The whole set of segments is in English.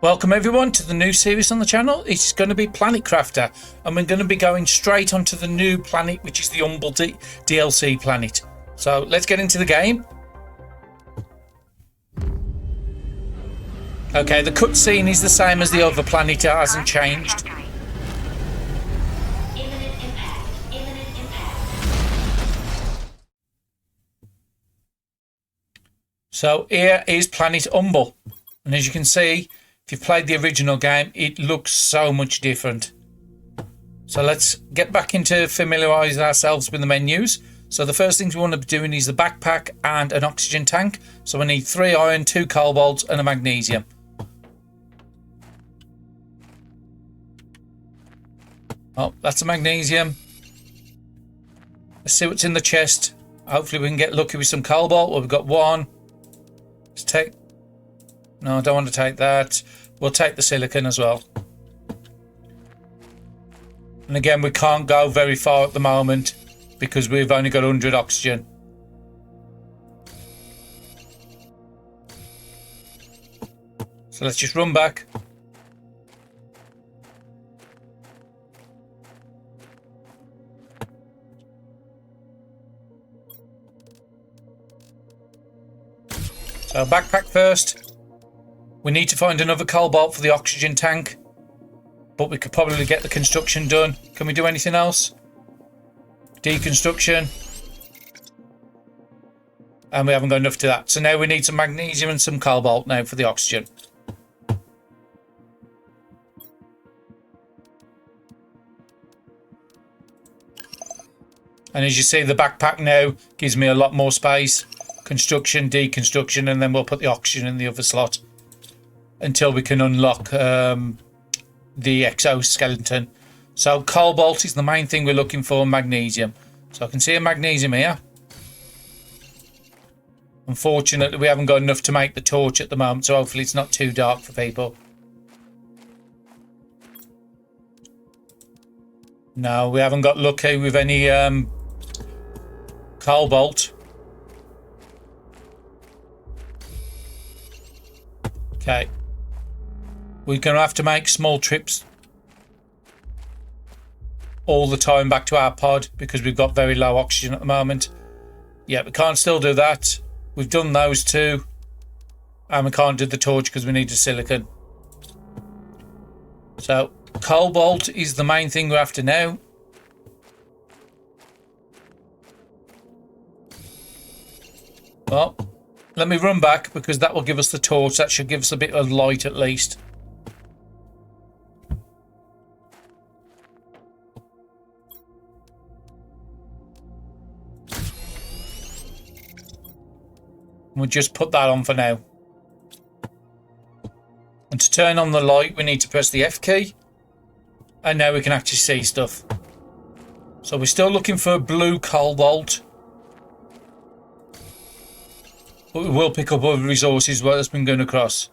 Welcome everyone to the new series on the channel. It's going to be Planet Crafter, and we're going to be going straight onto the new planet, which is the Humble DLC planet. So let's get into the game. Okay, the cutscene is the same as the other planet, it hasn't changed. Imminent impact. So here is Planet Humble, and as you can see, if you've played the original game, it looks so much different. So let's get back into familiarising ourselves with the menus. So the first things we want to be doing is the backpack and an oxygen tank. So we need 3 iron, 2 cobalt and a magnesium. Oh, that's a magnesium. Let's see what's in the chest. Hopefully we can get lucky with some cobalt. Well, we've got 1. Let's take... No, I don't want to take that. We'll take the silicon as well. And again, we can't go very far at the moment because we've only got 100 oxygen. So let's just run back. So backpack first. We need to find another cobalt for the oxygen tank, but we could probably get the construction done. Can we do anything else? Deconstruction. And we haven't got enough to that. So now we need some magnesium and some cobalt now for the oxygen. And as you see, the backpack now gives me a lot more space. Construction, deconstruction, and then we'll put the oxygen in the other slot until we can unlock the exoskeleton. So cobalt is the main thing we're looking for, magnesium. So I can see a magnesium here. Unfortunately, we haven't got enough to make the torch at the moment, so hopefully it's not too dark for people. No, we haven't got lucky with any cobalt. Okay. We're going to have to make small trips all the time back to our pod because we've got very low oxygen at the moment. Yeah, we can't still do that. We've done those 2. And we can't do the torch because we need the silicon. So, cobalt is the main thing we're after now. Well, let me run back because that will give us the torch. That should give us a bit of light at least. We'll just put that on for now. And to turn on the light, we need to press the F key. And now we can actually see stuff. So we're still looking for blue cobalt. But we will pick up other resources while it's been going across.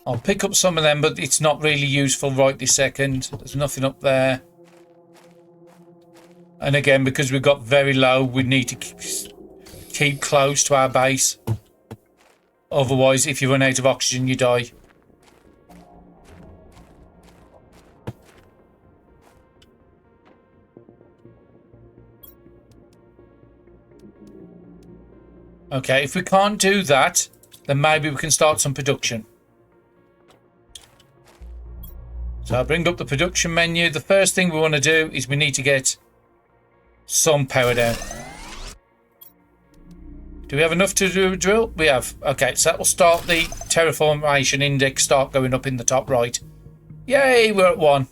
I'll pick up some of them, but it's not really useful right this second. There's nothing up there. And again, because we've got very low, we need to keep close to our base. Otherwise, if you run out of oxygen, you die. Okay, if we can't do that, then maybe we can start some production. So I'll bring up the production menu. The first thing we want to do is we need to get some power down. Do we have enough to do a drill? We have. Okay, so that will start the terraformation index start going up in the top right. Yay, we're at 1.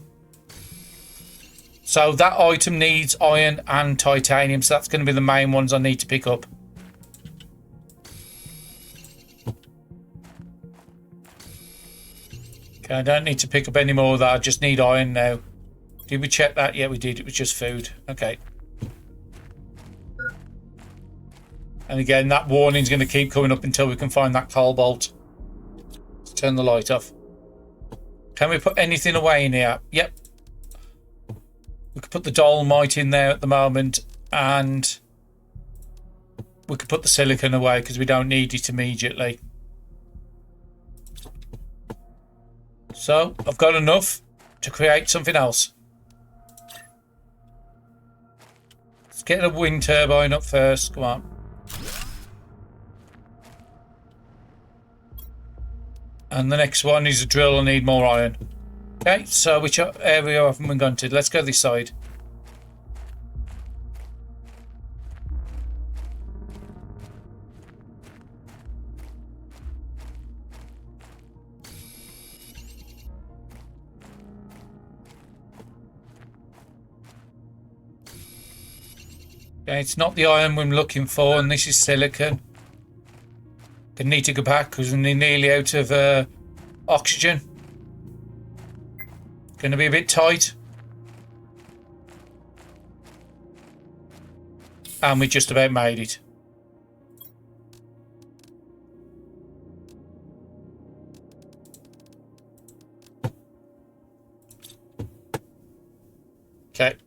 So that item needs iron and titanium, so that's going to be the main ones I need to pick up. Okay, I don't need to pick up any more of that. I just need iron now. Did we check that? Yeah, we did. It was just food. Okay. And again, that warning's going to keep coming up until we can find that cobalt. Let's turn the light off. Can we put anything away in here? Yep. We could put the dolomite in there at the moment, and we could put the silicon away because we don't need it immediately. So I've got enough to create something else. Let's get a wind turbine up first. Come on. And the next one is a drill. I need more iron. Okay, so which area haven't we gone to? Let's go this side. Okay, it's not the iron we're looking for, and this is silicon. Gonna need to go back because we're nearly out of oxygen. Gonna be a bit tight. And we just about made it. Okay.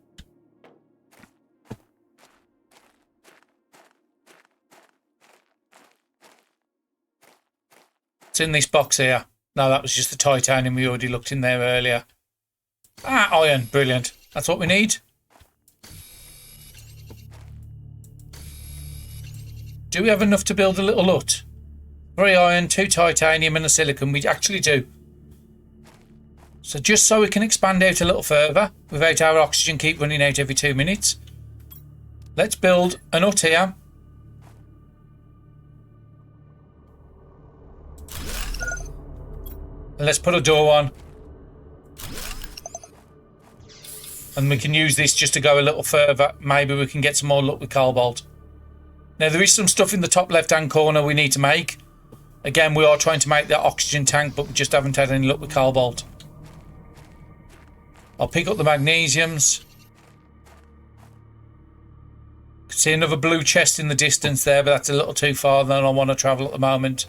It's in this box here. No, that was just the titanium. We already looked in there earlier. Ah, iron. Brilliant. That's what we need. Do we have enough to build a little hut? 3 iron, 2 titanium and a silicon. We actually do. So just so we can expand out a little further without our oxygen keep running out every 2 minutes, let's build an hut here. And let's put a door on. And we can use this just to go a little further. Maybe we can get some more luck with cobalt. Now there is some stuff in the top left hand corner we need to make. Again, we are trying to make that oxygen tank, but we just haven't had any luck with cobalt. I'll pick up the magnesiums. See another blue chest in the distance there, but that's a little too far than I want to travel at the moment.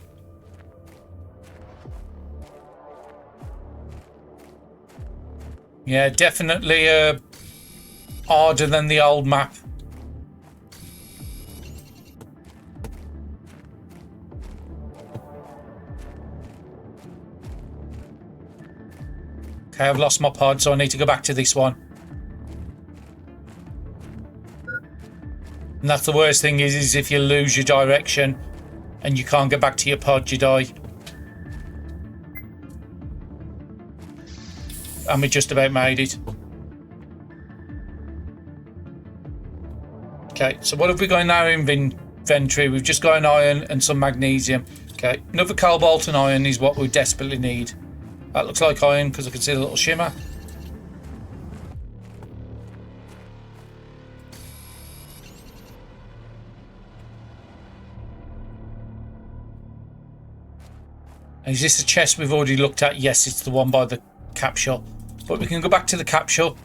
Yeah, definitely harder than the old map. Okay, I've lost my pod, so I need to go back to this one. And that's the worst thing is if you lose your direction and you can't get back to your pod, you die. And we just about made it. Okay, so what have we got in our inventory? We've just got an iron and some magnesium. Okay, another cobalt and iron is what we desperately need. That looks like iron because I can see a little shimmer. Is this a chest we've already looked at? Yes, it's the one by the capsule. But we can go back to the capsule.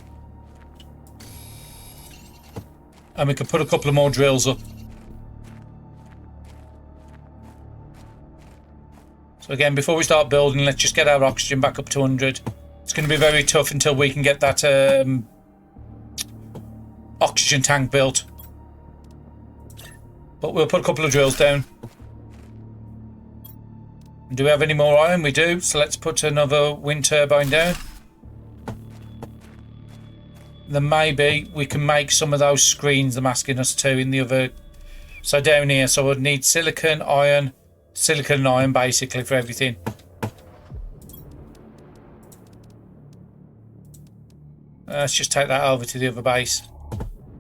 And we can put a couple of more drills up. So again, before we start building, let's just get our oxygen back up to 100. It's going to be very tough until we can get that oxygen tank built. But we'll put a couple of drills down. Do we have any more iron? We do. So let's put another wind turbine down. Then maybe we can make some of those screens I'm asking us to in the other. So down here, so I'd need silicon, iron, silicon and iron basically for everything. Let's just take that over to the other base.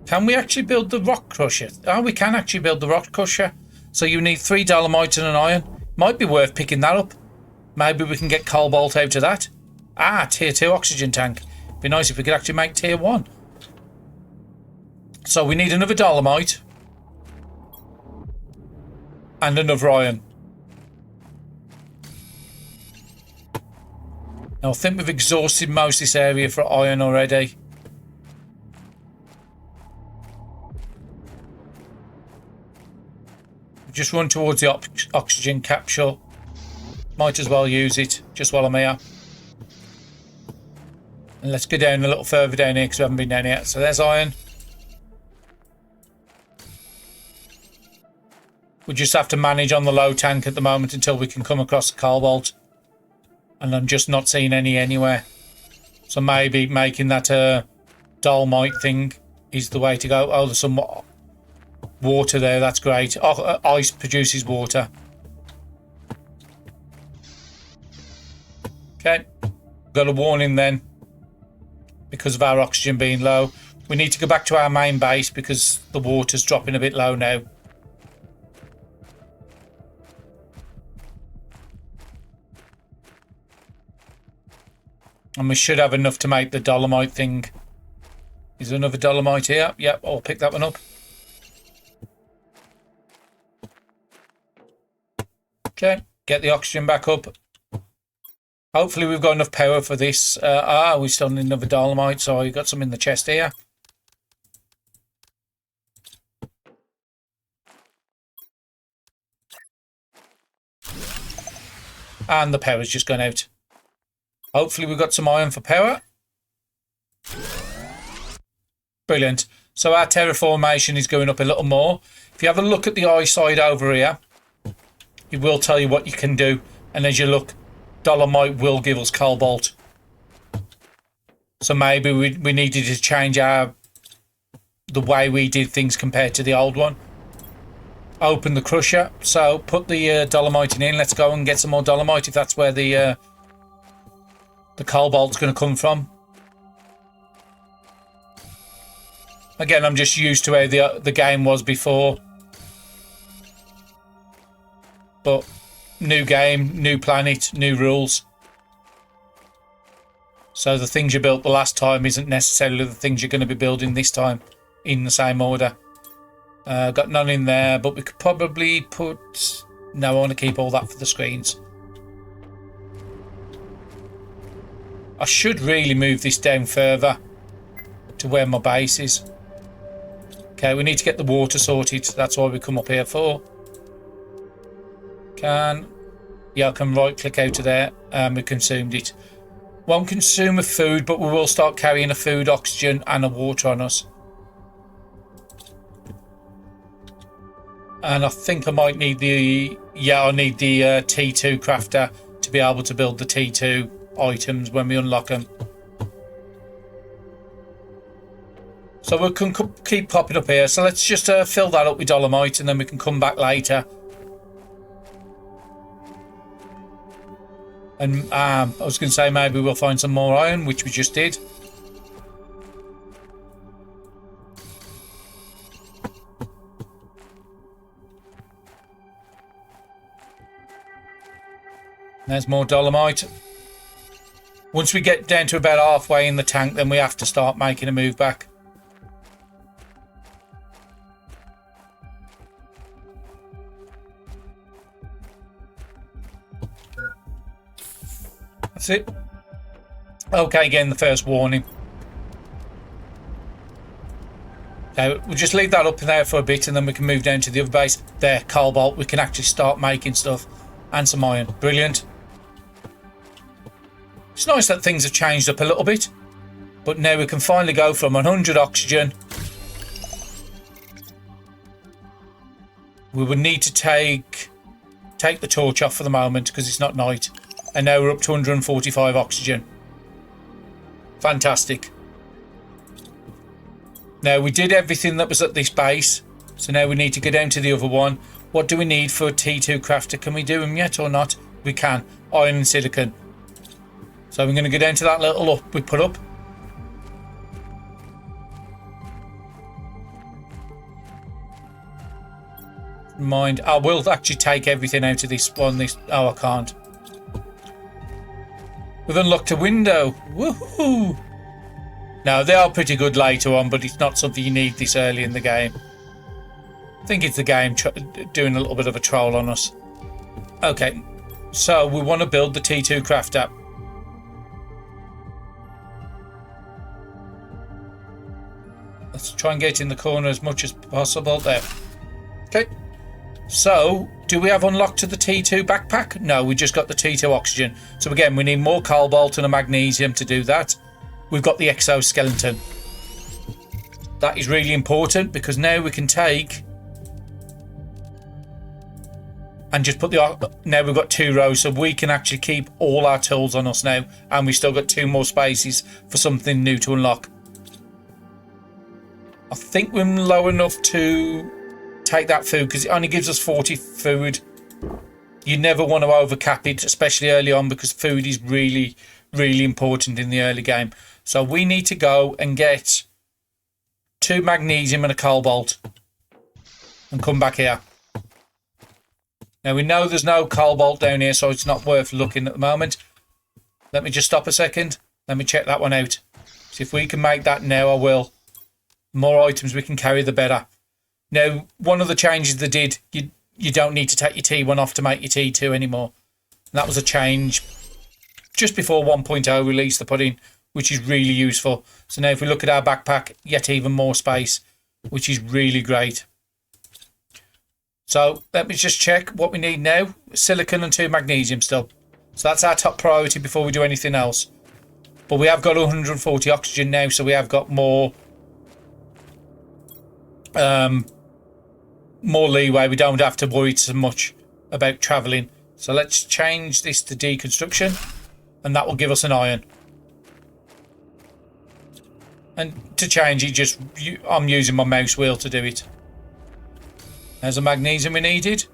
Can we actually build the rock crusher? Oh, we can actually build the rock crusher. So you need 3 dolomite and an iron. Might be worth picking that up. Maybe we can get cobalt out of that. Ah, tier 2 oxygen tank. Be nice if we could actually make tier 1. So we need another dolomite. And another iron. Now I think we've exhausted most of this area for iron already. Just run towards the oxygen capsule. Might as well use it just while I'm here. And let's go down a little further down here because we haven't been down yet. So there's iron. We just have to manage on the low tank at the moment until we can come across the cobalt. And I'm just not seeing any anywhere. So maybe making that dolomite thing is the way to go. Oh, there's some water there. That's great. Oh, ice produces water. Okay. Got a warning then. Because of our oxygen being low. We need to go back to our main base because the water's dropping a bit low now. And we should have enough to make the dolomite thing. Is there another dolomite here? Yep, I'll pick that one up. Okay, get the oxygen back up. Hopefully we've got enough power for this. We still need another dolomite, so I got some in the chest here. And the power's just gone out. Hopefully we've got some iron for power. Brilliant. So our terraformation is going up a little more. If you have a look at the eyesight over here, it will tell you what you can do. And as you look, dolomite will give us cobalt. So maybe we needed to change the way we did things compared to the old one. Open the crusher. So put the dolomite in. Let's go and get some more dolomite if that's where the cobalt's going to come from. Again, I'm just used to how the game was before. But new game, new planet, new rules. So the things you built the last time isn't necessarily the things you're going to be building this time in the same order. Got none in there, but we could probably put... No, I want to keep all that for the screens. I should really move this down further to where my base is. Okay, we need to get the water sorted. That's why we come up here for. Yeah, I can right click out of there. We consumed it. Won't consume a food, but we will start carrying a food, oxygen and a water on us. And I think I might need the... Yeah, I need the T2 crafter to be able to build the T2 items when we unlock them. So we can keep popping up here. So let's just fill that up with dolomite and then we can come back later. And I was going to say maybe we'll find some more iron, which we just did. There's more dolomite. Once we get down to about halfway in the tank, then we have to start making a move back. That's it. Okay, again, the first warning. Okay, we'll just leave that up there for a bit and then we can move down to the other base. There, cobalt. We can actually start making stuff. And some iron. Brilliant. It's nice that things have changed up a little bit. But now we can finally go from 100 oxygen. We would need to take the torch off for the moment because it's not night. And now we're up to 145 oxygen. Fantastic. Now we did everything that was at this base. So now we need to go down to the other one. What do we need for a T2 crafter? Can we do them yet or not? We can. Iron and silicon. So we're going to go down to that little up we put up. Mind, I will actually take everything out of this one. Oh, I can't. We've unlocked a window. Woohoo! Now, they are pretty good later on, but it's not something you need this early in the game. I think it's the game doing a little bit of a troll on us. Okay, so we want to build the T2 crafter. Let's try and get in the corner as much as possible. There. Okay. So, do we have unlocked to the T2 backpack? No, we just got the T2 oxygen. So again, we need more cobalt and a magnesium to do that. We've got the exoskeleton. That is really important because now we can take and just put the... Now we've got 2 rows, so we can actually keep all our tools on us now, and we still got 2 more spaces for something new to unlock. I think we're low enough to take that food because it only gives us 40 food. You never want to overcap it, especially early on, because food is really, really important in the early game. So we need to go and get 2 magnesium and a cobalt and come back here. Now we know there's no cobalt down here, so it's not worth looking at the moment. Let me just stop a second. Let me check that one out. See if we can make that now. I will. The more items we can carry, the better. Now, one of the changes they did, you don't need to take your T1 off to make your T2 anymore. And that was a change just before 1.0 release they put in, which is really useful. So now if we look at our backpack, yet even more space, which is really great. So let me just check what we need now. Silicon and 2 magnesium still. So that's our top priority before we do anything else. But we have got 140 oxygen now, so we have got more leeway. We don't have to worry so much about travelling. So let's change this to deconstruction, and that will give us an iron. And to change it, I'm using my mouse wheel to do it. There's the magnesium we needed.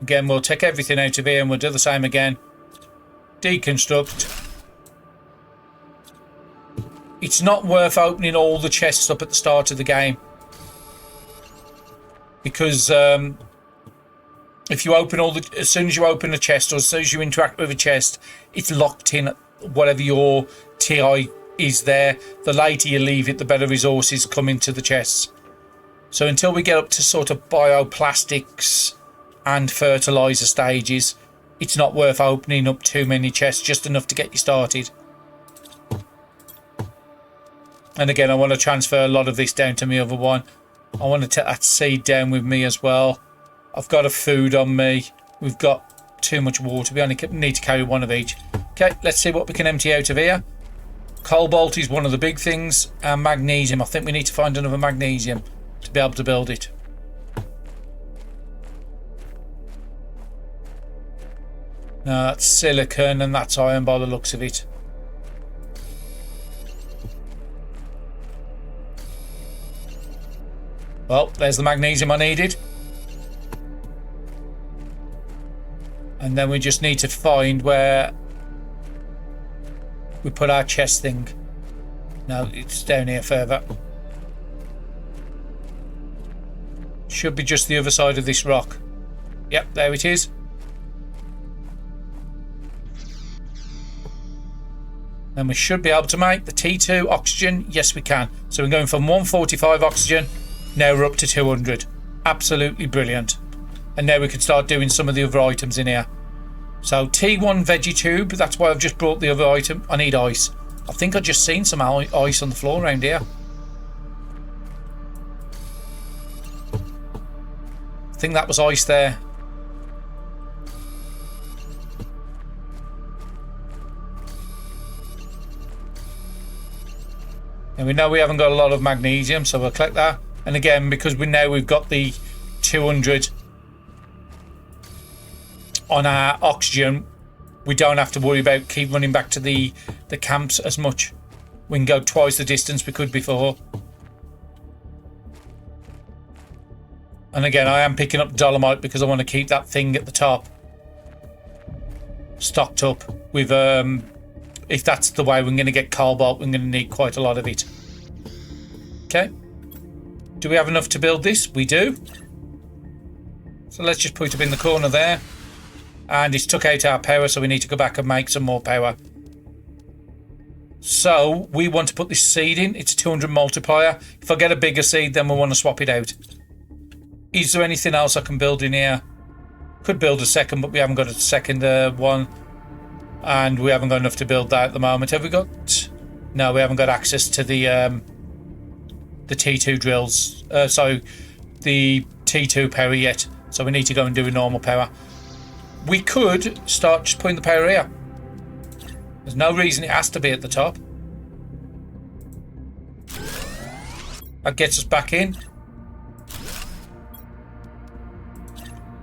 Again, we'll take everything out of here and we'll do the same again. Deconstruct. It's not worth opening all the chests up at the start of the game, because if you open as soon as you open a chest, or as soon as you interact with a chest, it's locked in whatever your TI is there. The later you leave it, the better resources come into the chests. So until we get up to sort of bioplastics and fertilizer stages, it's not worth opening up too many chests, just enough to get you started. And again, I want to transfer a lot of this down to my other one. I want to take that seed down with me as well. I've got a food on me. We've got too much water. We only need to carry 1 of each. Okay, let's see what we can empty out of here. Cobalt is one of the big things. And magnesium. I think we need to find another magnesium to be able to build it. No, that's silicon and that's iron by the looks of it. Well, there's the magnesium I needed. And then we just need to find where we put our chest thing. No, it's down here further. Should be just the other side of this rock. Yep, there it is. Then we should be able to make the T2 oxygen. Yes, we can. So we're going from 145 oxygen. Now we're up to 200. Absolutely brilliant. And now we can start doing some of the other items in here. So T1 veggie tube. That's why I've just brought the other item. I need ice. I think I've just seen some ice on the floor around here. I think that was ice there. And we know we haven't got a lot of magnesium, so we'll collect that. And again, because we've got the 200 on our oxygen, we don't have to worry about keep running back to the camps as much. We can go twice the distance we could before. And again, I am picking up dolomite because I want to keep that thing at the top stocked up with if that's the way we're going to get cobalt, we're going to need quite a lot of it. Okay. Do we have enough to build this? We do. So let's just put it up in the corner there. And it's took out our power, so we need to go back and make some more power. So we want to put this seed in. It's a 200 multiplier. If I get a bigger seed, then we'll want to swap it out. Is there anything else I can build in here? Could build a second, but we haven't got a second one. And we haven't got enough to build that at the moment. Have we got... No, we haven't got access to the T2 drills. So the T2 power yet. So we need to go and do a normal power. We could start just putting the power here. There's no reason it has to be at the top. That gets us back in.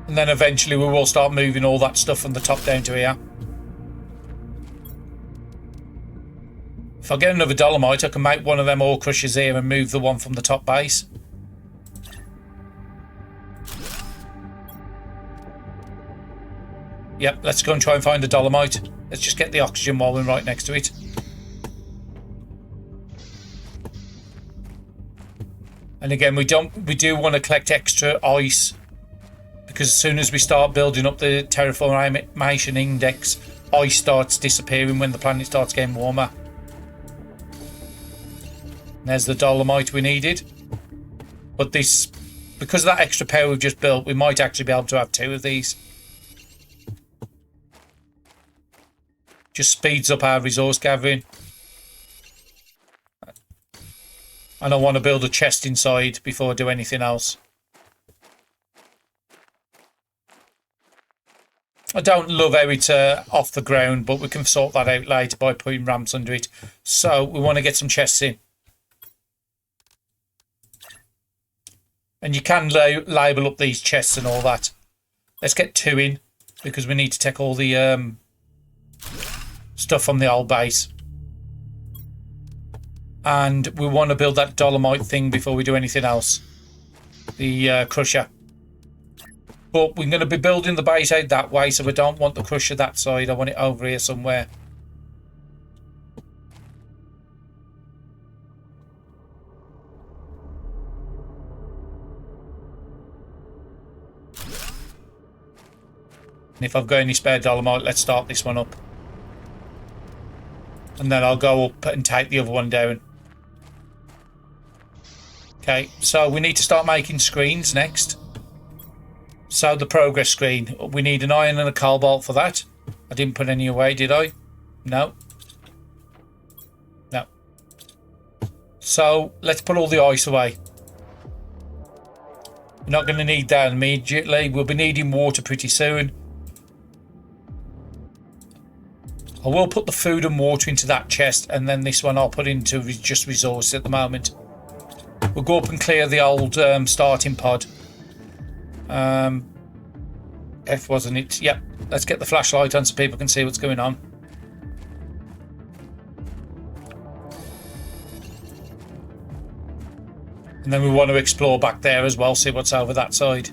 And then eventually we will start moving all that stuff from the top down to here. If I get another dolomite, I can make one of them ore crushers here and move the one from the top base. Yep, let's go and try and find the dolomite. Let's just get the oxygen while we're right next to it. And again, we do want to collect extra ice, because as soon as we start building up the terraformation index, ice starts disappearing when the planet starts getting warmer. There's the dolomite we needed. But this, because of that extra power we've just built, we might actually be able to have 2 of these. Just speeds up our resource gathering. And I want to build a chest inside before I do anything else. I don't love how it's off the ground, but we can sort that out later by putting ramps under it. So we want to get some chests in. And you can label up these chests and all that. Let's get 2 in, because we need to take all the stuff from the old base. And we want to build that dolomite thing before we do anything else. The crusher. But we're going to be building the base out that way, so we don't want the crusher that side. I want it over here somewhere. And if I've got any spare dolomite, let's start this one up. And then I'll go up and take the other one down. Okay, so we need to start making screens next. So the progress screen. We need an iron and a cobalt for that. I didn't put any away, did I? No. No. So let's put all the ice away. We're not going to need that immediately. We'll be needing water pretty soon. I will put the food and water into that chest, and then this one I'll put into just resources at the moment. We'll go up and clear the old starting pod. F wasn't it? Yep. Let's get the flashlight on so people can see what's going on. And then we want to explore back there as well, see what's over that side.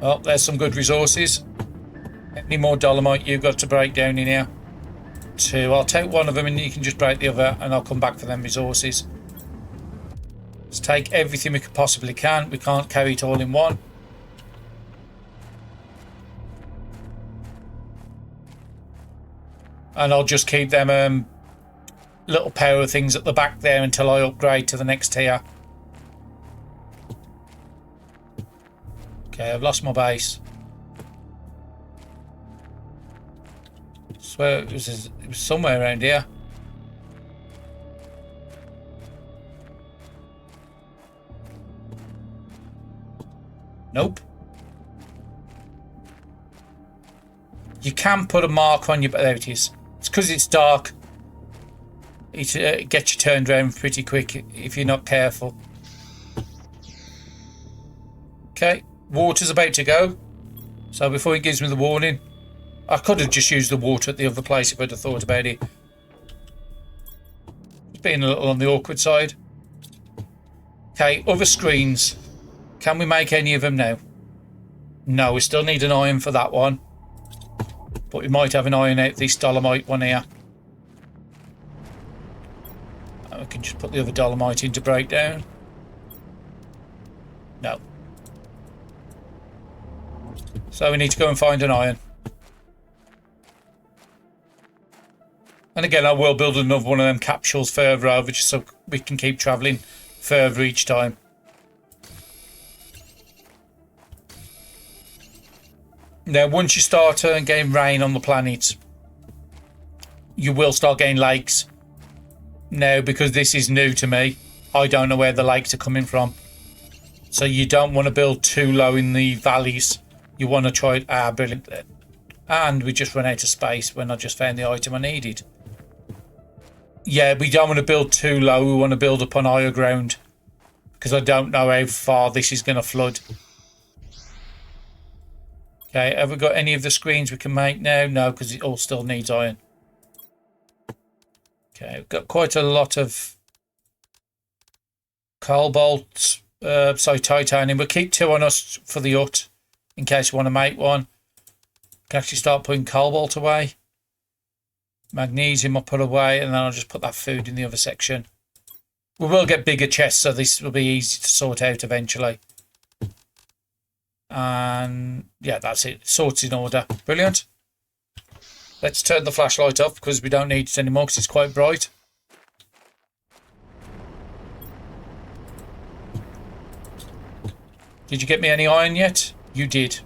Oh, there's some good resources. Any more dolomite you've got to break down in here? 2. I'll take one of them and you can just break the other, and I'll come back for them resources. Let's take everything we possibly can. We can't carry it all in one. And I'll just keep them little power things at the back there until I upgrade to the next tier. Okay, I've lost my base. I swear it was somewhere around here. Nope. You can put a mark on your... There it is. It's because it's dark. It gets you turned around pretty quick if you're not careful. Okay, water's about to go. So before it gives me the warning, I could have just used the water at the other place if I'd have thought about it. It's being a little on the awkward side. Okay, other screens. Can we make any of them now? No, we still need an iron for that one. But we might have an iron out this dolomite one here. And we can just put the other dolomite into breakdown. No. So we need to go and find an iron. And again, I will build another one of them capsules further over just so we can keep travelling further each time. Now, once you start getting rain on the planet, you will start getting lakes. Now, because this is new to me, I don't know where the lakes are coming from. So you don't want to build too low in the valleys. You want to try it. Ah, brilliant. And we just ran out of space when I just found the item I needed. Yeah, we don't want to build too low. We want to build up on higher ground because I don't know how far this is going to flood. Okay, have we got any of the screens we can make now? No, because it all still needs iron. Okay, we've got quite a lot of cobalt, titanium. We'll keep 2 on us for the hut in case we want to make one. We can actually start putting cobalt away. Magnesium I'll put away, and then I'll just put that food in the other section. We will get bigger chests, so this will be easy to sort out eventually. And yeah, that's it. Sorts in order. Brilliant. Let's turn the flashlight off because we don't need it anymore because it's quite bright. Did you get me any iron yet? You did.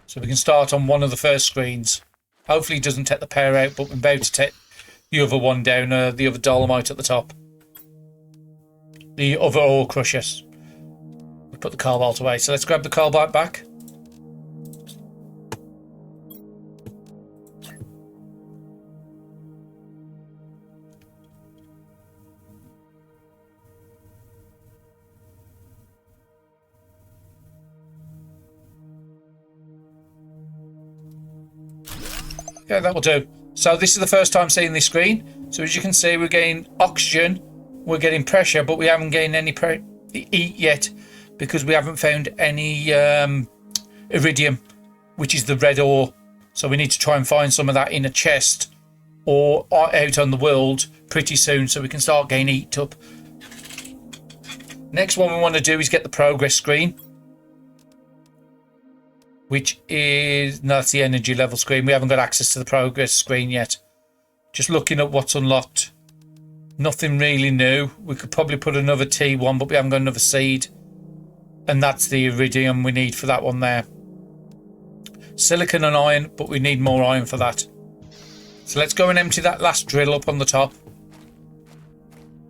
So we can start on one of the first screens. Hopefully it doesn't take the power out, but we're about to take the other one down, the other dolomite at the top. The other ore crushers. We put the cobalt away. So let's grab the cobalt back. Yeah, that will do. So this is the first time seeing this screen. So as you can see, we're getting oxygen, we're getting pressure, but we haven't gained any heat yet because we haven't found any iridium, which is the red ore. So we need to try and find some of that in a chest or out on the world pretty soon so we can start getting heat up. Next one we want to do is get the progress screen, which is, no, that's the energy level screen. We haven't got access to the progress screen yet. Just looking at what's unlocked. Nothing really new. We could probably put another T1, but we haven't got another seed. And that's the iridium we need for that one there. Silicon and iron, but we need more iron for that. So let's go and empty that last drill up on the top.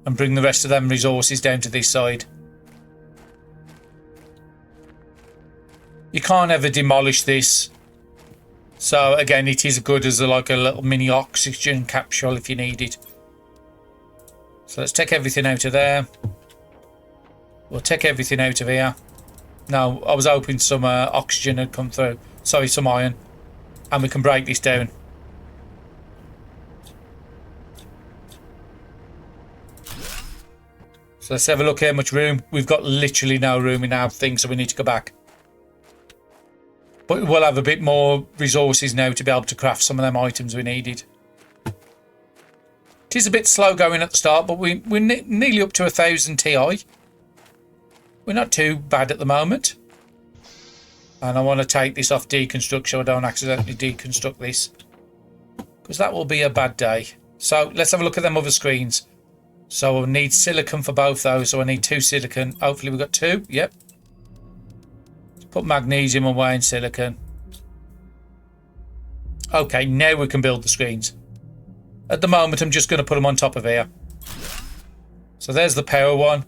And bring the rest of them resources down to this side. You can't ever demolish this. So again, it is good as like a little mini oxygen capsule if you need it. So let's take everything out of there. We'll take everything out of here. Now, I was hoping some oxygen had come through. Sorry, some iron. And we can break this down. So let's have a look how much room. We've got literally no room in our thing, so we need to go back. But we'll have a bit more resources now to be able to craft some of them items we needed. It is a bit slow going at the start, but we're nearly up to 1000 Ti. We're not too bad at the moment. And I want to take this off deconstruct so I don't accidentally deconstruct this, because that will be a bad day. So let's have a look at them other screens. So we'll need silicon for both those. So I need 2 silicon. Hopefully we've got 2. Yep. Put magnesium away in silicon. Okay, now we can build the screens. At the moment, I'm just going to put them on top of here. So there's the power one.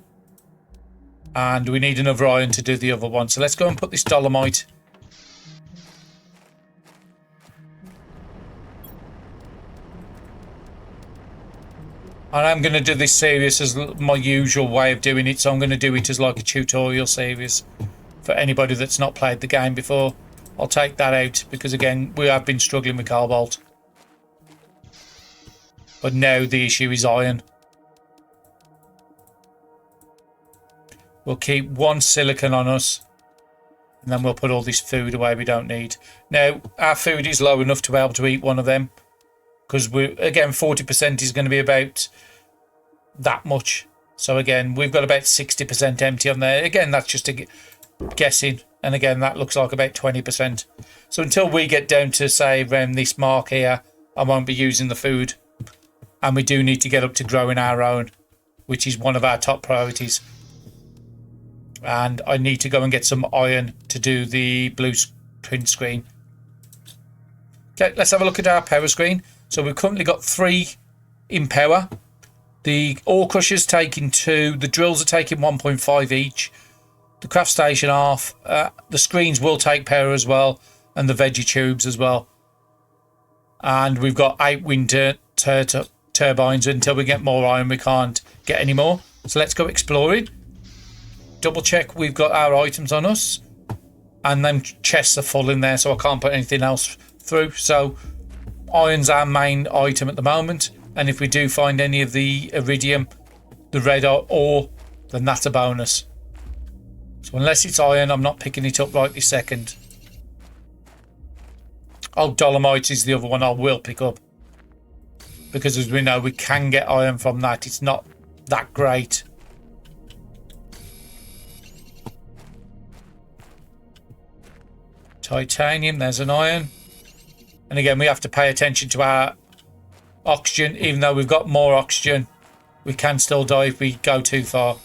And we need another iron to do the other one. So let's go and put this dolomite. And I'm going to do this series as my usual way of doing it. So I'm going to do it as like a tutorial series. For anybody that's not played the game before, I'll take that out because again we have been struggling with cobalt, but now the issue is iron. We'll keep 1 silicon on us and then we'll put all this food away we don't need. Now our food is low enough to be able to eat one of them because we again 40% is going to be about that much. So again we've got about 60% empty on there. Again, that's just a guessing, and again that looks like about 20%. So until we get down to say around this mark here, I won't be using the food, and we do need to get up to growing our own, which is one of our top priorities. And I need to go and get some iron to do the blueprint screen. Okay, let's have a look at our power screen. So we've currently got 3 in power. The ore crushers taking 2, the drills are taking 1.5 each. The craft station half. The screens will take power as well, and the veggie tubes as well. And we've got 8 wind turbines. Until we get more iron, we can't get any more. So let's go exploring. Double check we've got our items on us. And then chests are full in there, so I can't put anything else through. So iron's our main item at the moment. And if we do find any of the iridium, the red ore, then that's a bonus. So unless it's iron, I'm not picking it up right this second. Oh, dolomite is the other one I will pick up. Because as we know, we can get iron from that. It's not that great. Titanium, there's an iron. And again, we have to pay attention to our oxygen. Even though we've got more oxygen, we can still die if we go too far.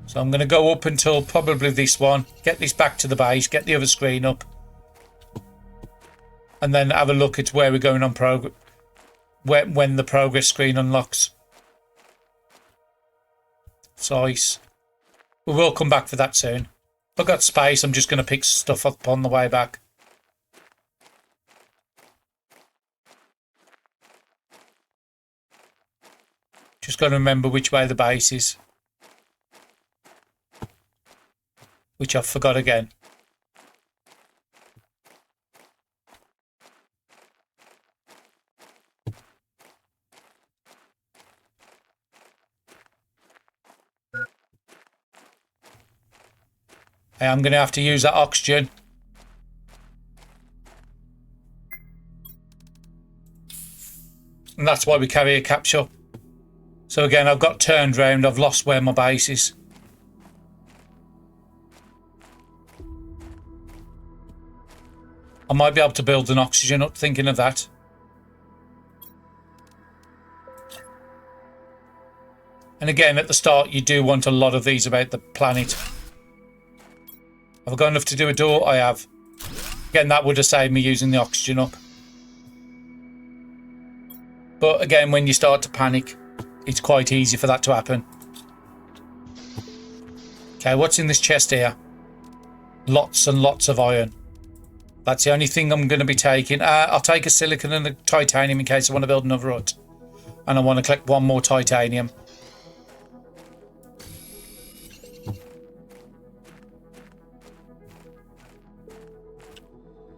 So I'm going to go up until probably this one. Get this back to the base. Get the other screen up. And then have a look at where we're going on progress. When the progress screen unlocks. Size. We will come back for that soon. If I've got space, I'm just going to pick stuff up on the way back. Just got to remember which way the base is. Which I forgot again. I'm going to have to use that oxygen. And that's why we carry a capsule. So again, I've got turned round. I've lost where my base is. I might be able to build an oxygen up, thinking of that. And again, at the start, you do want a lot of these about the planet. Have I got enough to do a door? I have. Again, that would have saved me using the oxygen up. But again, when you start to panic, it's quite easy for that to happen. Okay, what's in this chest here? Lots and lots of iron. That's the only thing I'm going to be taking. I'll take a silicon and a titanium in case I want to build another hut. And I want to collect one more titanium.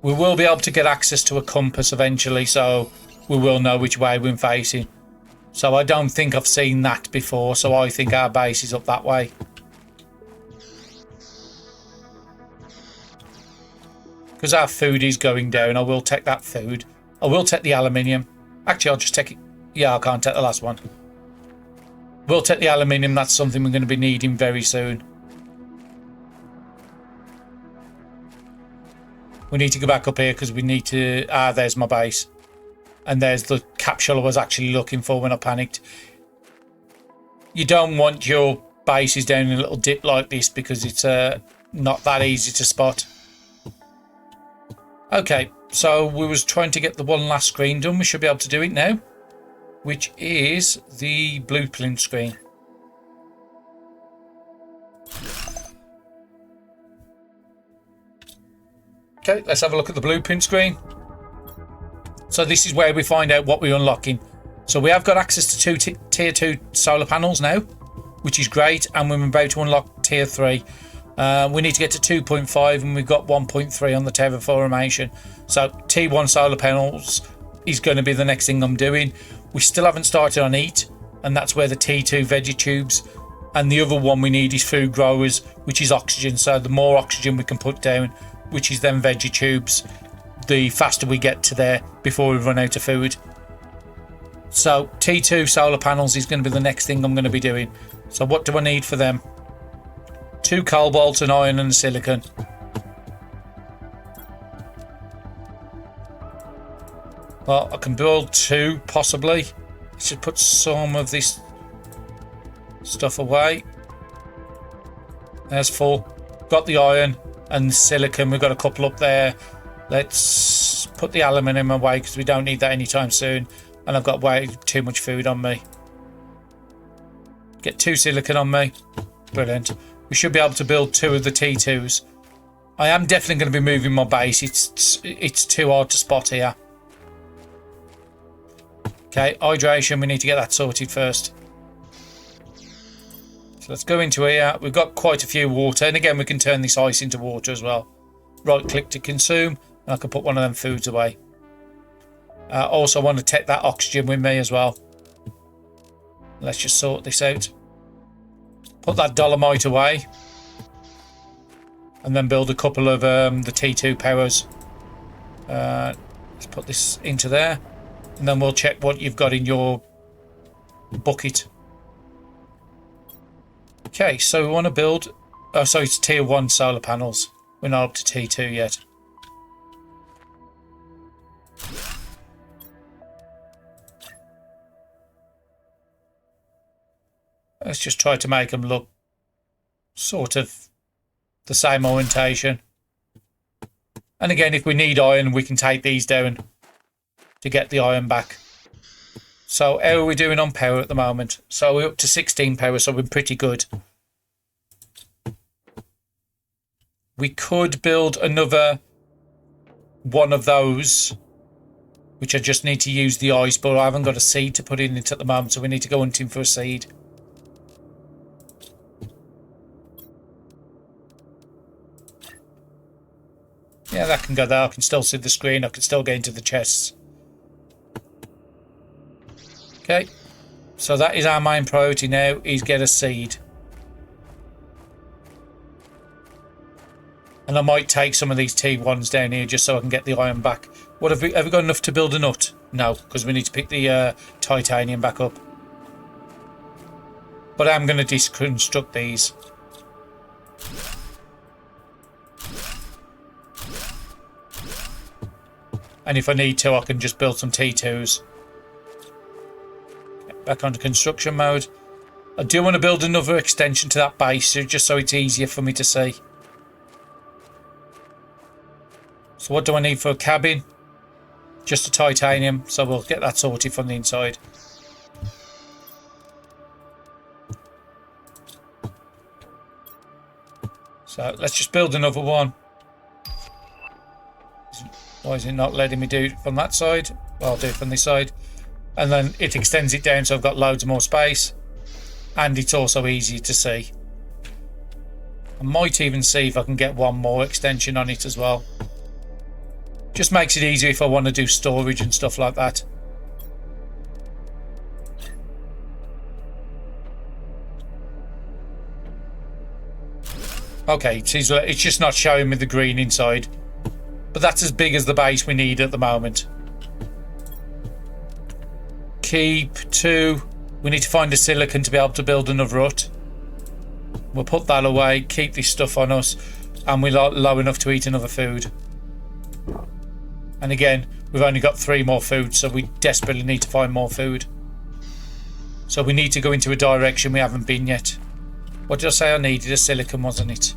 We will be able to get access to a compass eventually, so we will know which way we're facing. So I don't think I've seen that before, so I think our base is up that way. Because our food is going down, I will take that food. I will take the aluminium. Actually, I'll just take it. Yeah, I can't take the last one. We'll take the aluminium. That's something we're going to be needing very soon. We need to go back up here because we need to... there's my base. And there's the capsule I was actually looking for when I panicked. You don't want your bases down in a little dip like this because it's not that easy to spot. Okay, so we was trying to get the one last screen done. We should be able to do it now, which is the blueprint screen. Okay, let's have a look at the blueprint screen. So this is where we find out what we're unlocking. So we have got access to two tier 2 solar panels now, which is great, and we're about to unlock tier 3. We need to get to 2.5 and we've got 1.3 on the terraformation. So T1 solar panels is going to be the next thing I'm doing. We still haven't started on EAT, and that's where the T2 veggie tubes, and the other one we need is food growers, which is oxygen. So the more oxygen we can put down, which is then veggie tubes, the faster we get to there before we run out of food. So T2 solar panels is going to be the next thing I'm going to be doing. So what do I need for them? 2 cobalt, an iron and a silicon. Well, I can build 2 possibly. Let's just put some of this stuff away. There's 4. Got the iron and silicon. We've got a couple up there. Let's put the aluminium away because we don't need that anytime soon. And I've got way too much food on me. Get 2 silicon on me. Brilliant. We should be able to build 2 of the T2s. I am definitely going to be moving my base. It's too hard to spot here. Okay, hydration, we need to get that sorted first. So let's go into here. We've got quite a few water, and again we can turn this ice into water as well. Right click to consume, and I can put one of them foods away. Also want to take that oxygen with me as well. Let's just sort this out. Put that dolomite away. And then build a couple of the T2 powers. Let's put this into there. And then we'll check what you've got in your bucket. Okay, so we want to build... Oh, so it's tier 1 solar panels. We're not up to T2 yet. Let's just try to make them look sort of the same orientation. And again, if we need iron, we can take these down to get the iron back. So how are we doing on power at the moment? So we're up to 16 power, so we're pretty good. We could build another one of those, which I just need to use the ice, but I haven't got a seed to put in it at the moment, so we need to go hunting for a seed. Yeah, that can go there. I can still see the screen. I can still get into the chests. Okay. So that is our main priority now, is get a seed. And I might take some of these T1s down here just so I can get the iron back. What have we got enough to build a nut? No, because we need to pick the titanium back up. But I'm going to deconstruct these. And if I need to, I can just build some T2s. Back onto construction mode. I do want to build another extension to that base, just so it's easier for me to see. So what do I need for a cabin? Just a titanium, so we'll get that sorted from the inside. So let's just build another one. Why is it not letting me do it from that side? Well, I'll do it from this side. And then it extends it down so I've got loads more space. And it's also easy to see. I might even see if I can get one more extension on it as well. Just makes it easier if I want to do storage and stuff like that. Okay, it's just not showing me the green inside. But that's as big as the base we need at the moment. Keep 2. We need to find a silicon to be able to build another hut. We'll put that away, keep this stuff on us, and we're low enough to eat another food. And again, we've only got 3 more food, so we desperately need to find more food. So we need to go into a direction we haven't been yet. What did I say I needed? A silicon, wasn't it?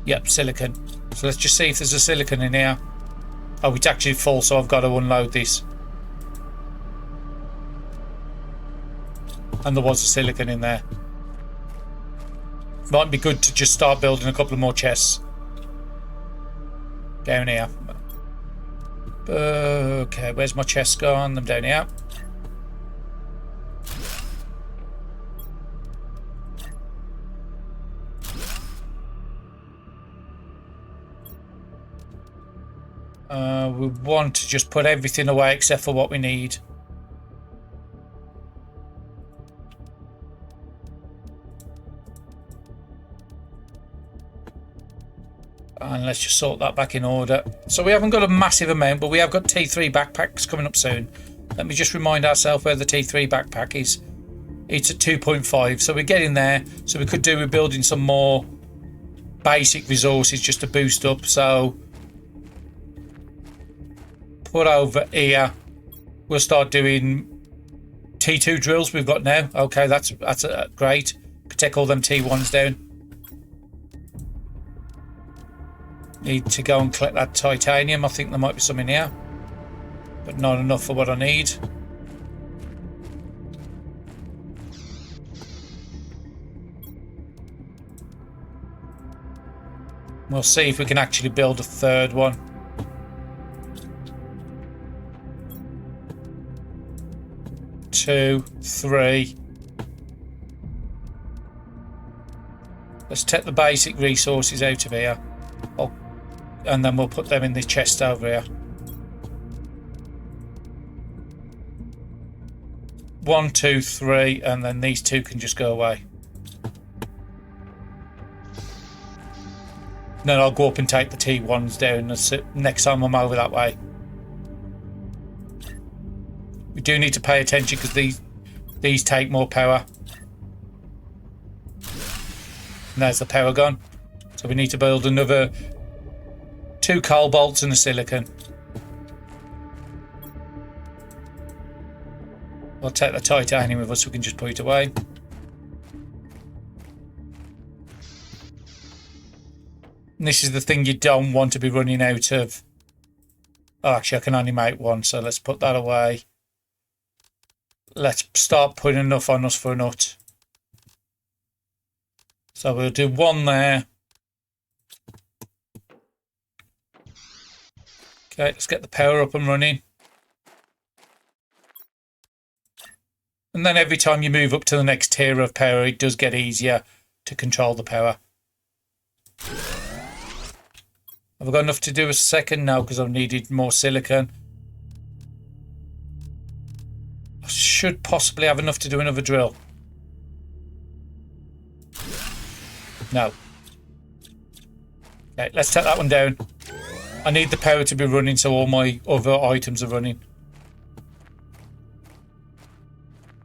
Yep, silicon. So let's just see if there's a silicon in here. Oh, it's actually full, so I've got to unload this. And there was a silicon in there. Might be good to just start building a couple of more chests. Down here. Okay, where's my chests gone? I'm down here. We want to just put everything away except for what we need. And let's just sort that back in order. So we haven't got a massive amount, but we have got T3 backpacks coming up soon. Let me just remind ourselves where the T3 backpack is. It's at 2.5, so we're getting there. So we could do with building some more basic resources just to boost up. So put over here, we'll start doing T2 drills we've got now. Okay, that's great. Could take all them T1s down. Need to go and collect that titanium. I think there might be some in here, but not enough for what I need. We'll see if we can actually build a third one. 2, 3. Let's take the basic resources out of here. Oh, and then we'll put them in this chest over here. 1, 2, 3, and then these 2 can just go away. Then I'll go up and take the T1s down next time I'm over that way. We do need to pay attention because these take more power. And there's the power gone. So we need to build another 2 cobalts and a silicon. I'll take the titanium with us so we can just put it away. And this is the thing you don't want to be running out of. Oh, actually, I can only make 1, so let's put that away. Let's start putting enough on us for a nut. So we'll do 1 there. Okay, let's get the power up and running. And then every time you move up to the next tier of power, it does get easier to control the power. Have I got enough to do a second? No, because I've needed more silicon. I should possibly have enough to do another drill. No. Okay, let's take that one down. I need the power to be running so all my other items are running.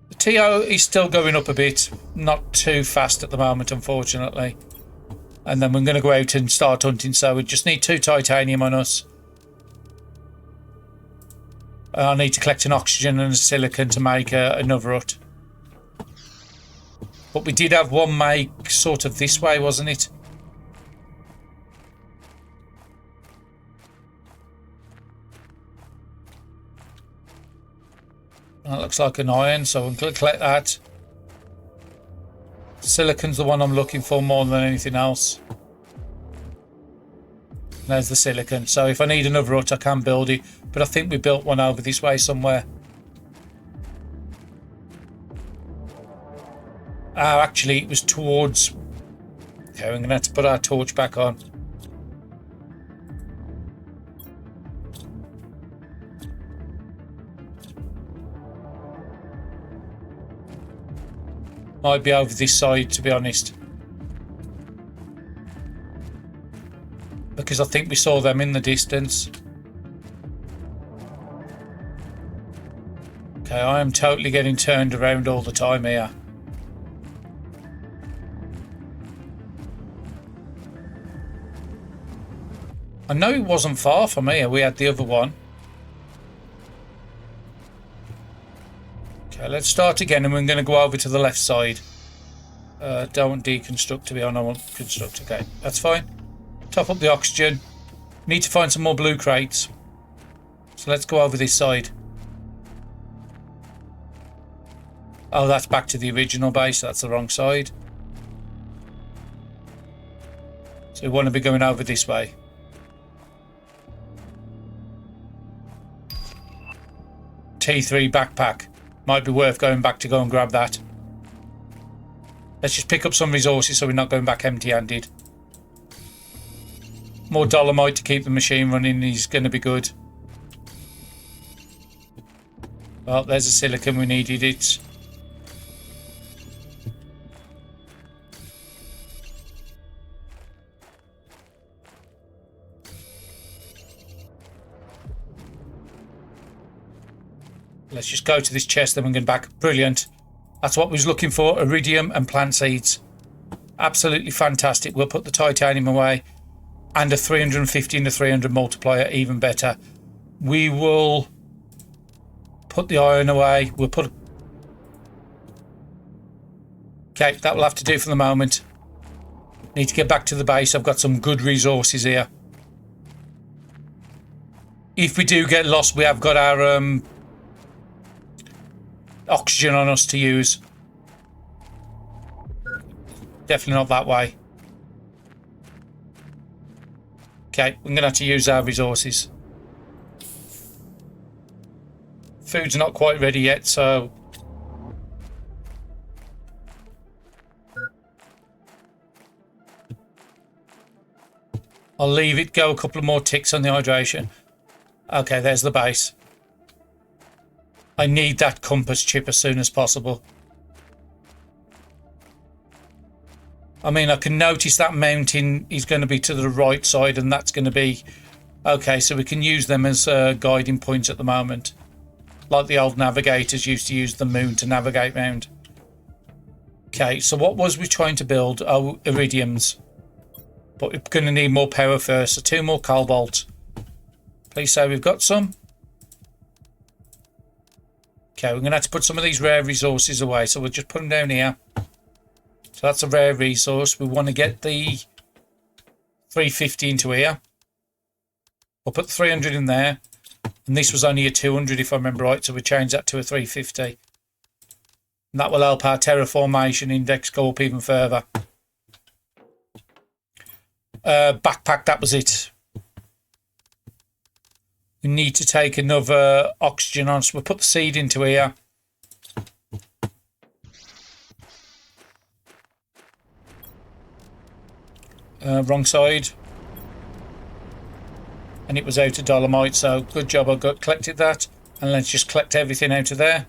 The TO is still going up a bit. Not too fast at the moment, unfortunately. And then we're going to go out and start hunting, so we just need 2 titanium on us. I need to collect an oxygen and a silicon to make another hut. But we did have one make sort of this way, wasn't it? That looks like an iron, so we'll collect that. Silicon's the one I'm looking for more than anything else. There's the silicon. So if I need another hut, I can build it. But I think we built one over this way somewhere. Oh, actually, it was towards... Okay, we're going to have to put our torch back on. Might be over this side, to be honest. Because I think we saw them in the distance. Okay, I am totally getting turned around all the time here. I know it wasn't far from here. We had the other one. Okay, let's start again and we're going to go over to the left side. Don't want deconstruct to be on, I want construct. Okay, that's fine. Top up the oxygen. Need to find some more blue crates. So let's go over this side. Oh, that's back to the original base. That's the wrong side. So we want to be going over this way. T3 backpack. Might be worth going back to go and grab that. Let's just pick up some resources so we're not going back empty-handed. More dolomite to keep the machine running is going to be good. Well, there's a silicon. We needed it. Let's just go to this chest and we're going back. Brilliant. That's what we was looking for. Iridium and plant seeds. Absolutely fantastic. We'll put the titanium away. And a 350 and a 300 multiplier. Even better. We will put the iron away. We'll put... Okay, that will have to do for the moment. Need to get back to the base. I've got some good resources here. If we do get lost, we have got our... oxygen on us to use. Definitely not that way. Okay, we're going to have to use our resources. Food's not quite ready yet, so I'll leave it go a couple of more ticks on the hydration. Okay, there's the base. I need that compass chip as soon as possible. I mean, I can notice that mountain is going to be to the right side, and that's going to be... Okay, so we can use them as guiding points at the moment. Like the old navigators used to use the moon to navigate round. Okay, so what was we trying to build? Oh, iridiums. But we're going to need more power first. So 2 more cobalt. Please say we've got some. Okay, we're going to have to put some of these rare resources away. So we'll just put them down here. So that's a rare resource. We want to get the 350 into here. We'll put 300 in there. And this was only a 200 if I remember right. So we change that to a 350. And that will help our terraformation index go up even further. Backpack, that was it. We need to take another oxygen on. So we'll put the seed into here. Wrong side. And it was out of dolomite, so good job I collected that. And let's just collect everything out of there.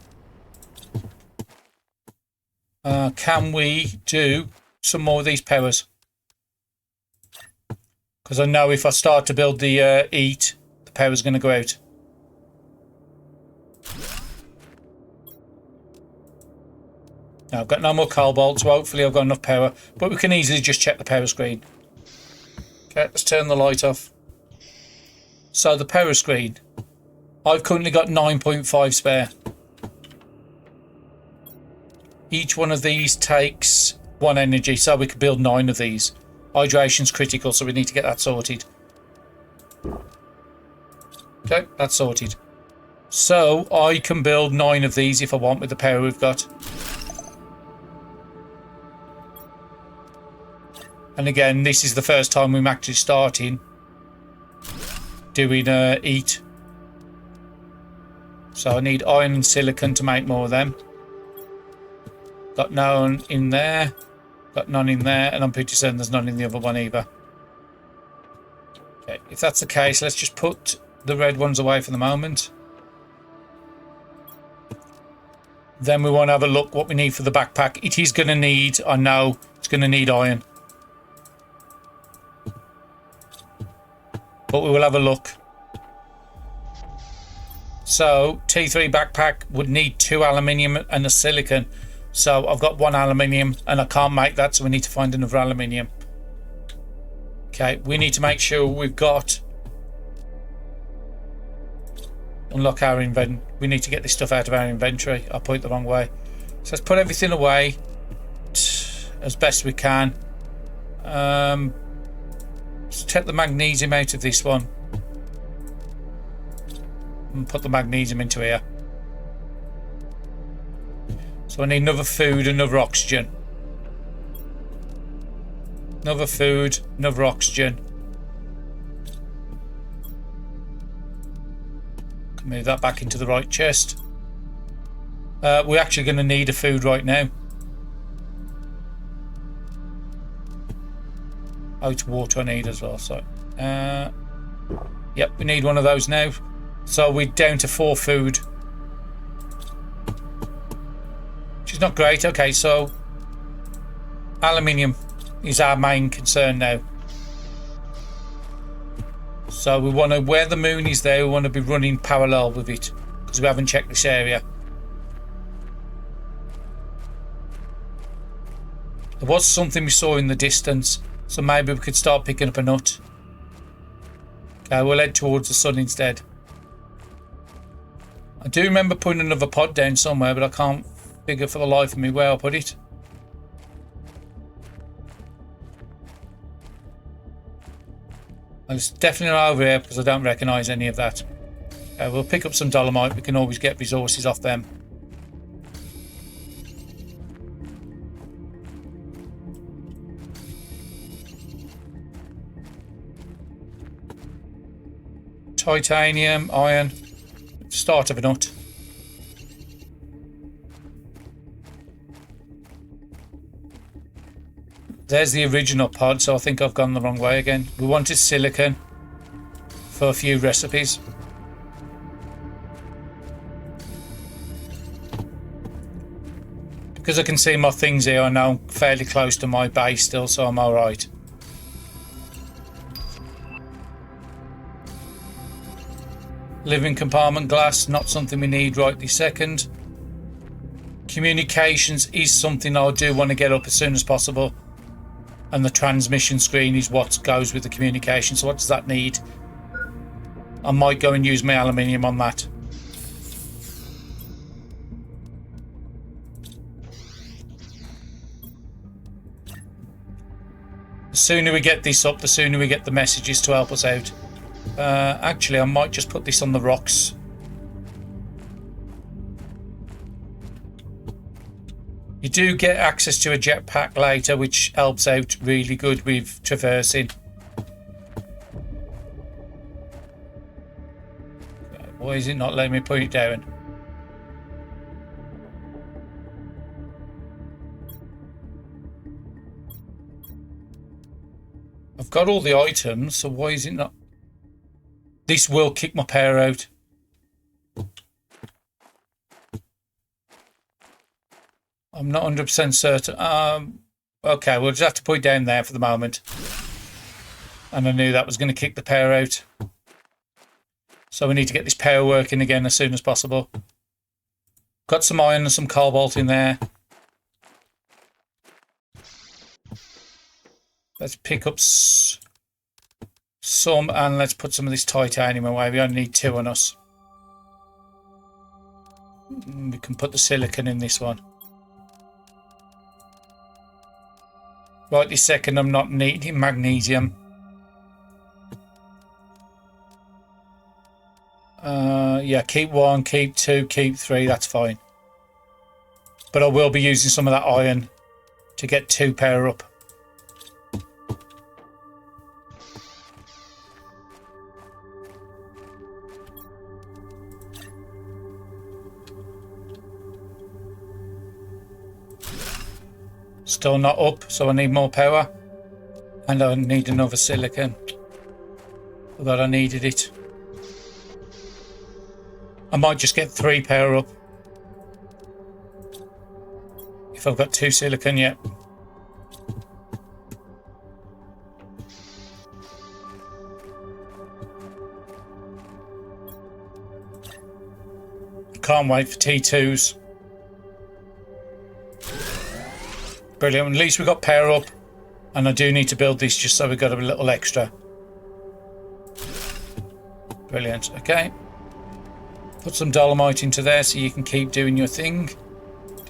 Can we do some more of these powers? Because I know if I start to build the eat, the power's going to go out. Now, I've got no more cobalt, so hopefully I've got enough power. But we can easily just check the power screen. Okay, let's turn the light off. So the power screen, I've currently got 9.5 spare. Each one of these takes 1 energy, so we could build 9 of these. Hydration's critical, so we need to get that sorted. Okay, that's sorted. So I can build 9 of these if I want with the power we've got. And again, this is the first time we're actually starting doing eat. So I need iron and silicon to make more of them. Got none in there. Got none in there. And I'm pretty certain there's none in the other one either. Okay, if that's the case, let's just put the red ones away for the moment. Then we want to have a look what we need for the backpack. It is going to need, I know, it's going to need iron. But we will have a look. So T3 backpack would need 2 aluminium and a silicon. So I've got 1 aluminium and I can't make that, so we need to find another aluminium. Okay, we need to make sure we've got... Unlock our inventory. We need to get this stuff out of our inventory. I put it the wrong way. So let's put everything away as best we can. Let's take the magnesium out of this one. And put the magnesium into here. So I need another food, another oxygen. Another food, another oxygen. Can move that back into the right chest. We're actually going to need a food right now. Oh, it's water I need as well. So, yep, we need one of those now. So we're down to 4 food. Which is not great. Okay, so aluminium is our main concern now. So we want to, where the moon is there, we want to be running parallel with it. Because we haven't checked this area. There was something we saw in the distance. So maybe we could start picking up a nut. Okay, we'll head towards the sun instead. I do remember putting another pod down somewhere, but I can't figure for the life of me where I put it. And it's definitely not over here because I don't recognise any of that. We'll pick up some dolomite. We can always get resources off them. Titanium, iron, start of a nut. There's the original pod, so I think I've gone the wrong way again. We wanted silicon for a few recipes. Because I can see my things here, I know I'm fairly close to my base still, so I'm alright. Living compartment glass, not something we need right this second. Communications is something I do want to get up as soon as possible. And the transmission screen is what goes with the communication. So what does that need? I might go and use my aluminium on that. The sooner we get this up, the sooner we get the messages to help us out. Actually, I might just put this on the rocks. You do get access to a jetpack later, which helps out really good with traversing. Why is it not letting me put it down? I've got all the items, so why is it not? This will kick my power out. I'm not 100% certain. Okay, we'll just have to put it down there for the moment. And I knew that was going to kick the power out. So we need to get this power working again as soon as possible. Got some iron and some cobalt in there. Let's pick up some and let's put some of this titanium away. We only need 2 on us. We can put the silicon in this one. Right this second I'm not needing magnesium. Yeah, keep 1, keep 2, keep 3, that's fine. But I will be using some of that iron to get 2 power up. Still not up, so I need more power. And I need another silicon. Forgot I needed it. I might just get 3 power up. If I've got 2 silicon yet. Can't wait for T2s. Brilliant. At least we got power up. And I do need to build this just so we got a little extra. Brilliant. Okay. Put some dolomite into there so you can keep doing your thing.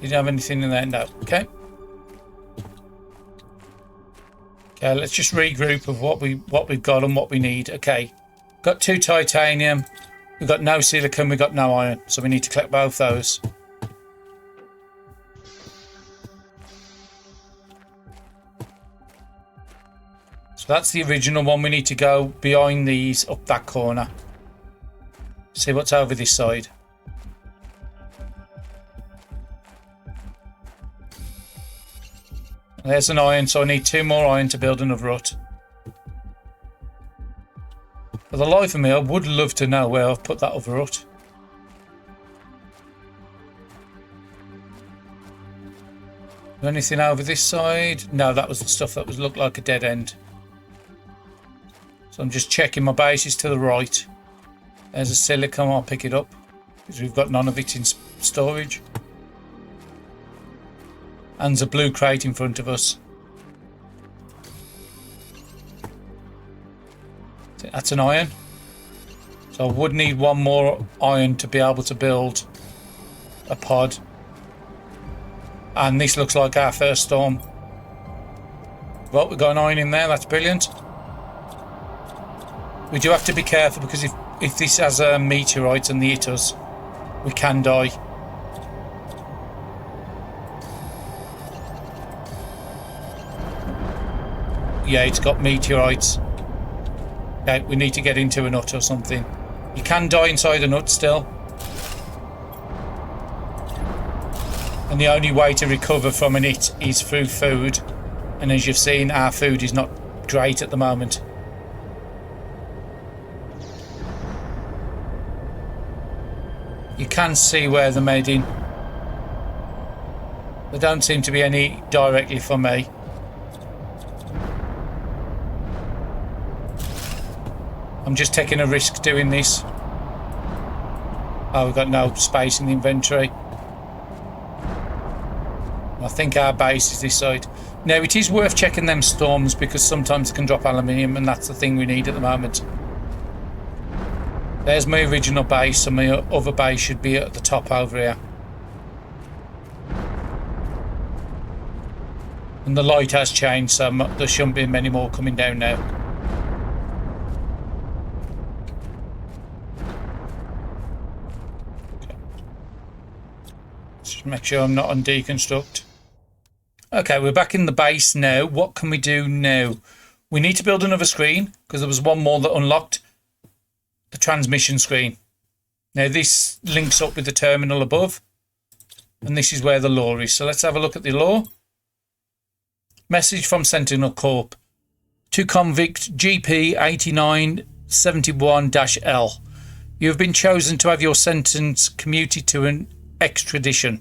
Did you have anything in there? No. Okay. Okay, let's just regroup of what we've got and what we need. Okay. Got 2 titanium. We've got no silicon, we've got no iron. So we need to collect both those. So that's the original one. We need to go behind these up that corner. See what's over this side. There's an iron, so I need 2 more iron to build another hut. For the life of me, I would love to know where I've put that other hut. Anything over this side? No, that was the stuff that looked like a dead end. So I'm just checking my bases to the right. There's a silicon, I'll pick it up because we've got none of it in storage. And there's a blue crate in front of us. That's an iron. So I would need 1 more iron to be able to build a pod. And this looks like our first storm. Well, we've got an iron in there, that's brilliant. We do have to be careful because if this has a meteorite and they hit us, we can die. Yeah, it's got meteorites. Okay, we need to get into a nut or something. You can die inside a nut still. And the only way to recover from a nut is through food. And as you've seen, our food is not great at the moment. You can see where they're made in. There don't seem to be any directly for me. I'm just taking a risk doing this. Oh, we've got no space in the inventory. I think our base is this side. Now, it is worth checking them storms because sometimes it can drop aluminium, and that's the thing we need at the moment. There's my original base, and my other base should be at the top over here. And the light has changed, so there shouldn't be many more coming down now. Just make sure I'm not on deconstruct. Okay, we're back in the base now. What can we do now? We need to build another screen because there was one more that unlocked the transmission screen. Now this links up with the terminal above, and this is where the lore is. So let's have a look at the lore. Message from Sentinel Corp to convict GP 8971-L. You have been chosen to have your sentence commuted to an extradition.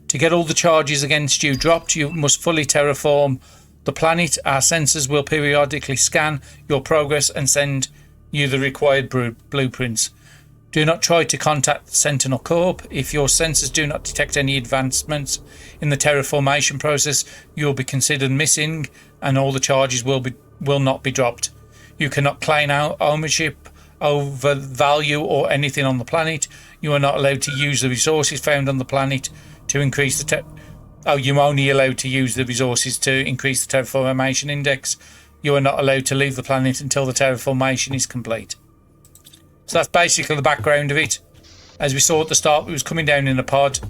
To get all the charges against you dropped, you must fully terraform the planet. Our sensors will periodically scan your progress and send you the required blueprints. Do not try to contact Sentinel Corp. If your sensors do not detect any advancements in the terraformation process, you will be considered missing and all the charges will not be dropped. You cannot claim ownership over value or anything on the planet. You are not allowed to use the resources found on the planet to increase the you're only allowed to use the resources to increase the terraformation index. You are not allowed to leave the planet until the terraformation is complete. So that's basically the background of it. As we saw at the start, it was coming down in a pod,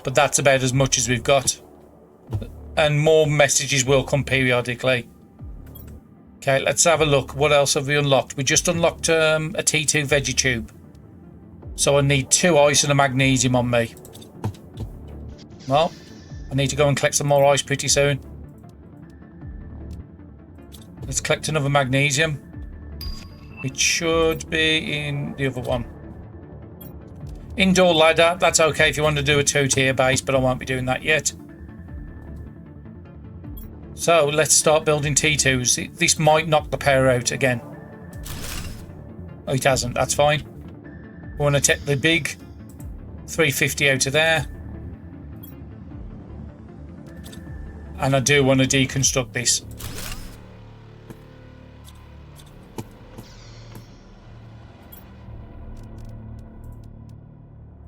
but that's about as much as we've got. And more messages will come periodically. Okay, let's have a look. What else have we unlocked? We just unlocked a T2 veggie tube. So I need 2 ice and a magnesium on me. Well, I need to go and collect some more ice pretty soon. Let's collect another magnesium. It should be in the other one. Indoor ladder. That's okay if you want to do a 2-tier base, but I won't be doing that yet. So let's start building T2s. This might knock the power out again. Oh, it hasn't. That's fine. We want to take the big 350 out of there. And I do want to deconstruct this.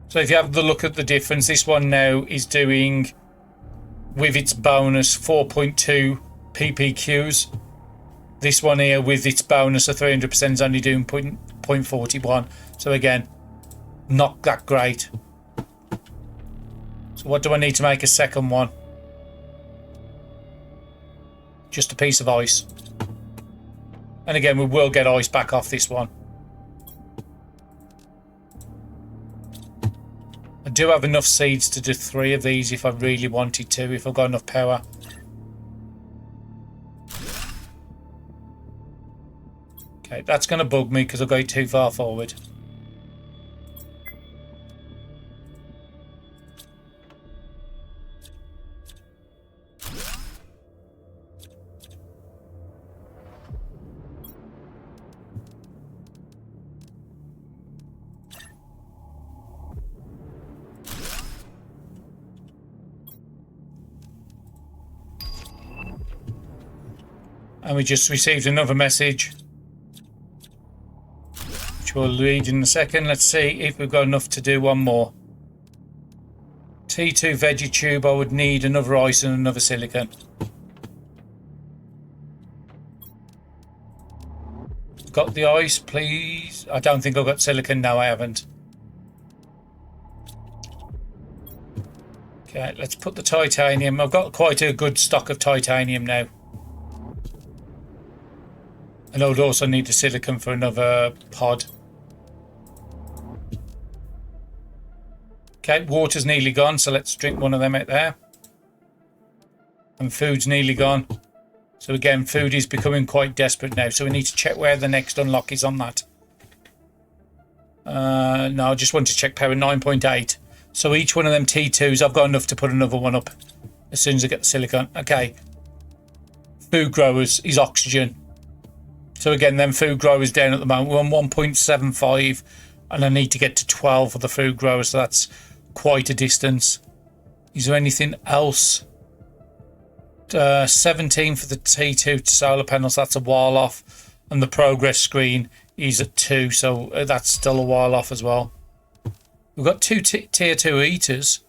So if you have the look at the difference, this one now is doing, with its bonus, 4.2 PPQs. This one here with its bonus of 300% is only doing 0.41. So again, not that great. So what do I need to make a second one? Just a piece of ice. And again, we will get ice back off this one. I do have enough seeds to do 3 of these if I really wanted to, if I've got enough power. Okay, that's going to bug me because I've got it too far forward. And we just received another message, which we'll read in a second. Let's see if we've got enough to do one more. T2 veggie tube, I would need another ice and another silicon. Got the ice, please? I don't think I've got silicon. No, I haven't. Okay, let's put the titanium. I've got quite a good stock of titanium now. And I would also need the silicon for another pod. Okay, water's nearly gone, so let's drink one of them out there. And food's nearly gone. So again, food is becoming quite desperate now. So we need to check where the next unlock is on that. No, I just want to check power 9.8. So each one of them T2s, I've got enough to put another one up as soon as I get the silicon. Okay. Food growers is oxygen. So again, them food growers down at the moment. We're on 1.75 and I need to get to 12 for the food growers. So that's quite a distance. Is there anything else? 17 for the T2 solar panels. That's a while off. And the progress screen is at 2. So that's still a while off as well. We've got 2 tier 2 eaters.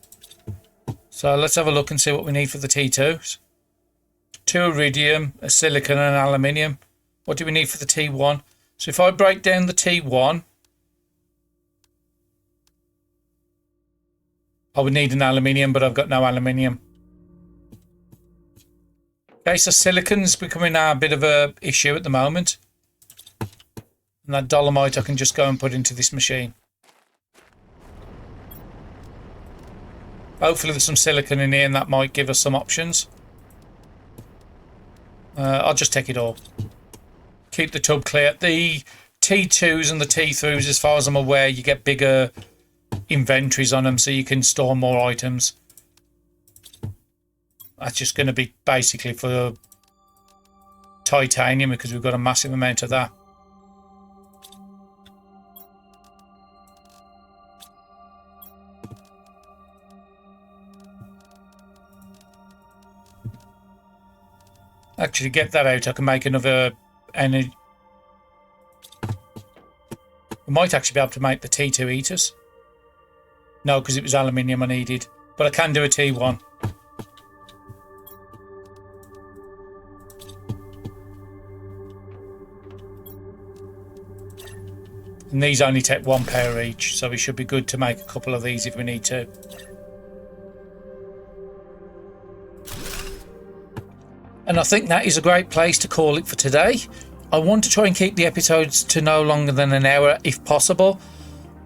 So let's have a look and see what we need for the T2s. 2 iridium, a silicon and an aluminium. What do we need for the T1? So if I break down the T1, I would need an aluminium, but I've got no aluminium. Okay, so silicon's becoming a bit of a issue at the moment. And that dolomite I can just go and put into this machine. Hopefully there's some silicon in here and that might give us some options. I'll just take it all. Keep the tub clear. The T2s and the T3s, as far as I'm aware, you get bigger inventories on them so you can store more items. That's just going to be basically for titanium because we've got a massive amount of that. Actually, get that out. I can make another energy. We might actually be able to make the T2 eaters. No, because it was aluminium I needed. But I can do a T1. And these only take 1 pair each, so we should be good to make a couple of these if we need to. And I think that is a great place to call it for today. I want to try and keep the episodes to no longer than an hour if possible.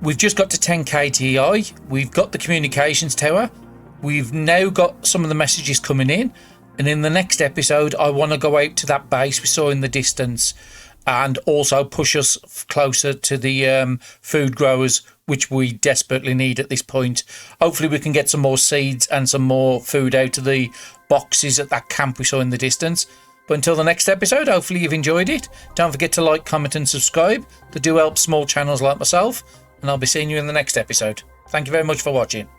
We've just got to 10k TI. We've got the communications tower. We've now got some of the messages coming in. And in the next episode, I want to go out to that base we saw in the distance and also push us closer to the food growers, which we desperately need at this point. Hopefully we can get some more seeds and some more food out of the boxes at that camp we saw in the distance. But until the next episode, hopefully you've enjoyed it. Don't forget to like, comment and subscribe. They do help small channels like myself. And I'll be seeing you in the next episode. Thank you very much for watching.